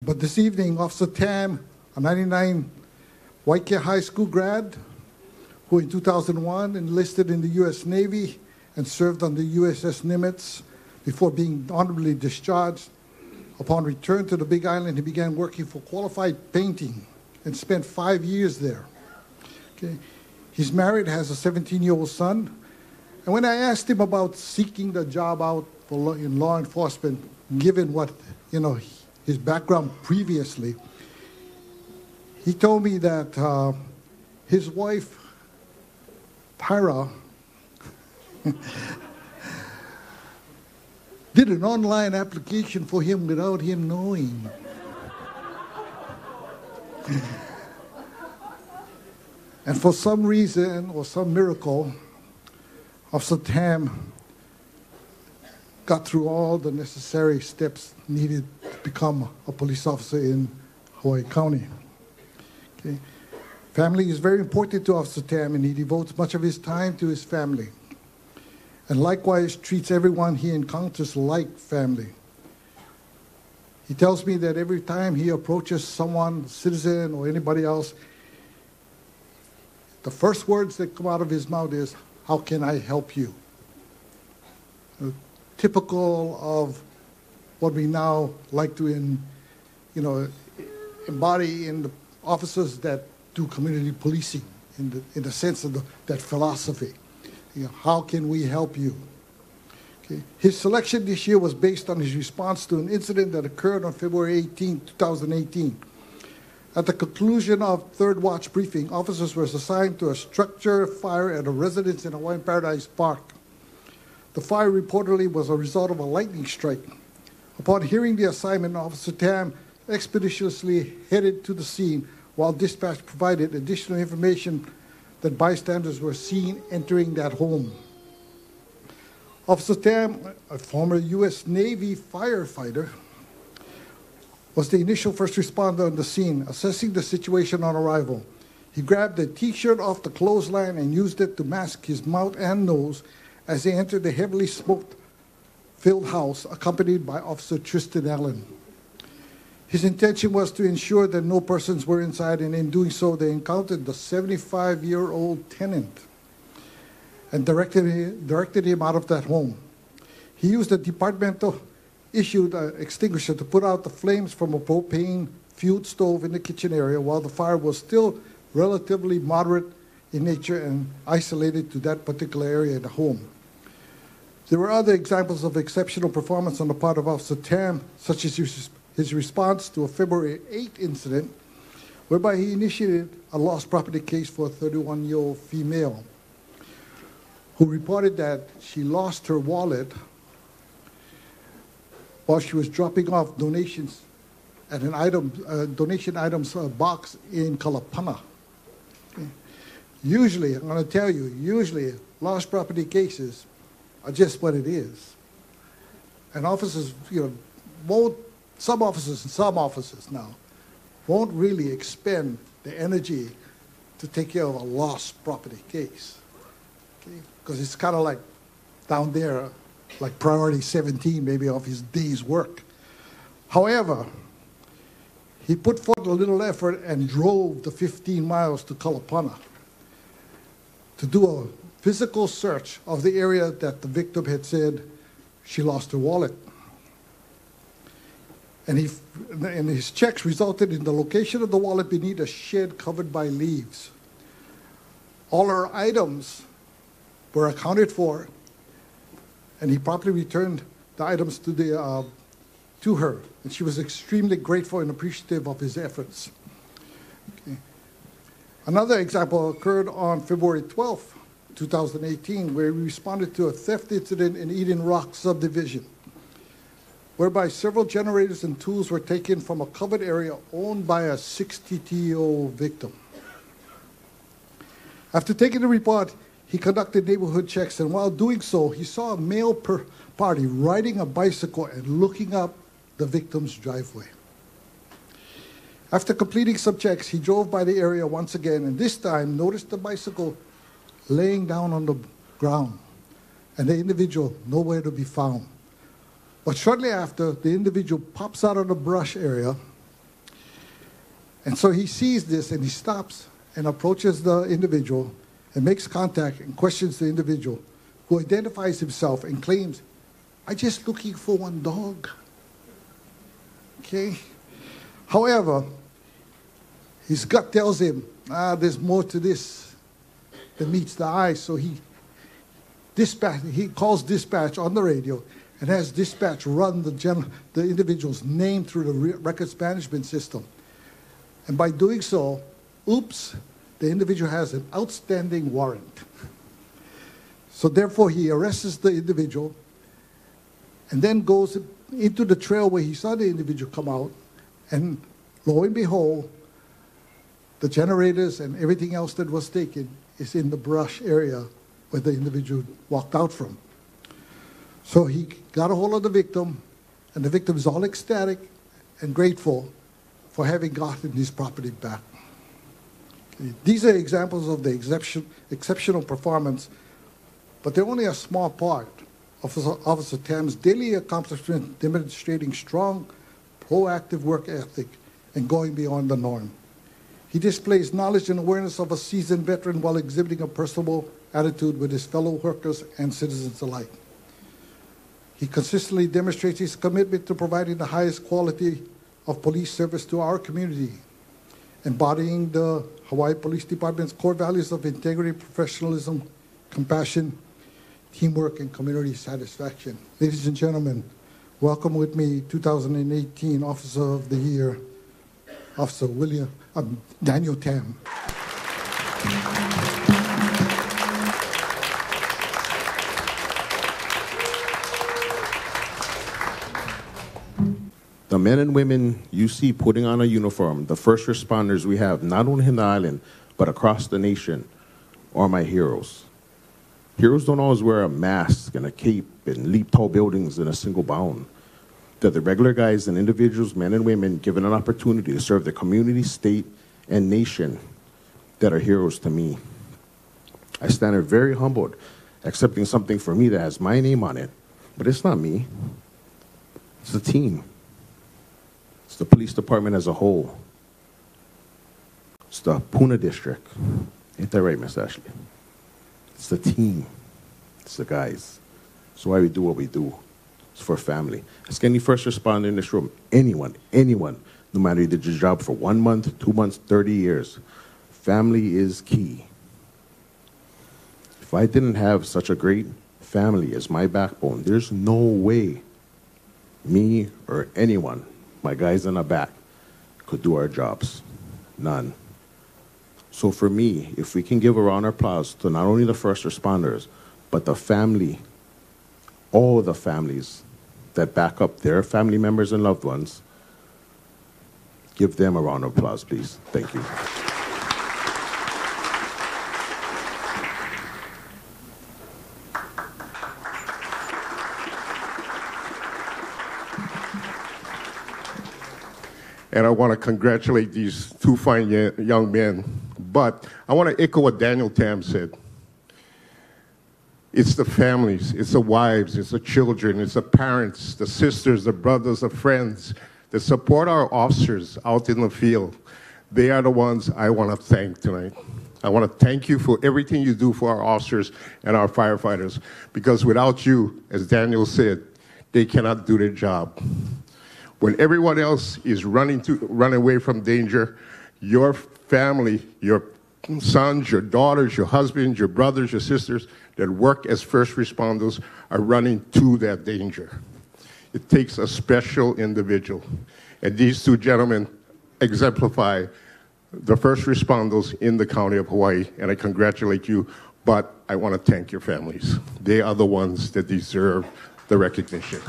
But this evening, Officer Tam, a 99 Whitecare High School grad, who in 2001 enlisted in the U.S. Navy and served on the USS Nimitz before being honorably discharged. Upon return to the Big Island, he began working for Qualified Painting and spent 5 years there. Okay. He's married, has a 17-year-old son. And when I asked him about seeking the job out in law enforcement, given what, his background previously, he told me that his wife, Tyra, did an online application for him without him knowing. And for some reason or some miracle, Officer Tam got through all the necessary steps needed to become a police officer in Hawaii County. Okay. Family is very important to Officer Tam, and he devotes much of his time to his family, and likewise treats everyone he encounters like family. He tells me that every time he approaches someone, citizen or anybody else, the first words that come out of his mouth is, "How can I help you?" Typical of what we now like to embody in the officers that do community policing, in the sense of that philosophy. How can we help you? Okay. His selection this year was based on his response to an incident that occurred on February 18, 2018. At the conclusion of third watch briefing, officers were assigned to a structure fire at a residence in Hawaiian Paradise Park. The fire reportedly was a result of a lightning strike. Upon hearing the assignment, Officer Tam expeditiously headed to the scene, while dispatch provided additional information that bystanders were seen entering that home. Officer Tam, a former U.S. Navy firefighter, was the initial first responder on the scene, assessing the situation on arrival. He grabbed a T-shirt off the clothesline and used it to mask his mouth and nose as he entered the heavily smoke-filled house, accompanied by Officer Tristan Allen. His intention was to ensure that no persons were inside, and in doing so, they encountered the 75-year-old tenant and directed him out of that home. He used a departmental-issued extinguisher to put out the flames from a propane-fueled stove in the kitchen area while the fire was still relatively moderate in nature and isolated to that particular area in the home. There were other examples of exceptional performance on the part of Officer Tam, such as his response to a February 8 incident, whereby he initiated a lost property case for a 31-year-old female who reported that she lost her wallet while she was dropping off donations at an donation items box in Kalapana. Okay. Usually, I'm going to tell you, lost property cases are just what it is. And officers, some officers now won't really expend the energy to take care of a lost property case. Okay? Because it's kind of like down there, like priority 17 maybe of his day's work. However, he put forth a little effort and drove the 15 miles to Kalapana to do a physical search of the area that the victim had said she lost her wallet. And his checks resulted in the location of the wallet beneath a shed covered by leaves. All her items were accounted for, and he promptly returned the items to her. And she was extremely grateful and appreciative of his efforts. Okay. Another example occurred on February 12th, 2018, where we responded to a theft incident in Eden Rock subdivision, whereby several generators and tools were taken from a covered area owned by a 62-year-old victim. After taking the report, he conducted neighborhood checks, and while doing so, he saw a male party riding a bicycle and looking up the victim's driveway. After completing some checks, he drove by the area once again, and this time noticed the bicycle laying down on the ground, and the individual nowhere to be found. But shortly after, the individual pops out of the brush area And so he sees this and he stops and approaches the individual and makes contact and questions the individual, who identifies himself and claims, "I'm just looking for one dog." Okay? However, his gut tells him, there's more to this than meets the eye. So he calls dispatch on the radio and has dispatch run the individual's name through the records management system. And by doing so, oops, the individual has an outstanding warrant. So therefore, he arrests the individual and then goes into the trail where he saw the individual come out, and lo and behold, the generators and everything else that was taken is in the brush area where the individual walked out from. So he got a hold of the victim, and the victim is all ecstatic and grateful for having gotten his property back. These are examples of the exceptional performance, but they're only a small part of Officer Tam's daily accomplishment, demonstrating strong, proactive work ethic and going beyond the norm. He displays knowledge and awareness of a seasoned veteran while exhibiting a personable attitude with his fellow workers and citizens alike. He consistently demonstrates his commitment to providing the highest quality of police service to our community, embodying the Hawaii Police Department's core values of integrity, professionalism, compassion, teamwork, and community satisfaction. Ladies and gentlemen, welcome with me 2018 Officer of the Year, Officer Daniel Tam. The men and women you see putting on a uniform, the first responders we have, not only in the island, but across the nation, are my heroes. Heroes don't always wear a mask and a cape and leap tall buildings in a single bound. They're the regular guys and individuals, men and women, given an opportunity to serve the community, state, and nation that are heroes to me. I stand here very humbled, accepting something for me that has my name on it, but it's not me. It's the team. It's the police department as a whole. It's the Puna District. Ain't that right, Miss Ashley? It's the team. It's the guys. It's why we do what we do. It's for family. Ask any first responder in this room, anyone, no matter you did your job for 1 month, 2 months, 30 years. Family is key. If I didn't have such a great family as my backbone, there's no way me or anyone, my guys in the back, could do our jobs. None. So for me, if we can give a round of applause to not only the first responders, but the family, all the families that back up their family members and loved ones, give them a round of applause, please. Thank you. And I want to congratulate these two fine young men. But I want to echo what Daniel Tam said. It's the families, it's the wives, it's the children, it's the parents, the sisters, the brothers, the friends that support our officers out in the field. They are the ones I want to thank tonight. I want to thank you for everything you do for our officers and our firefighters, because without you, as Daniel said, they cannot do their job. When everyone else is running away from danger, your family, your sons, your daughters, your husbands, your brothers, your sisters that work as first responders are running to that danger. It takes a special individual. And these two gentlemen exemplify the first responders in the county of Hawaii, and I congratulate you, but I want to thank your families. They are the ones that deserve the recognition.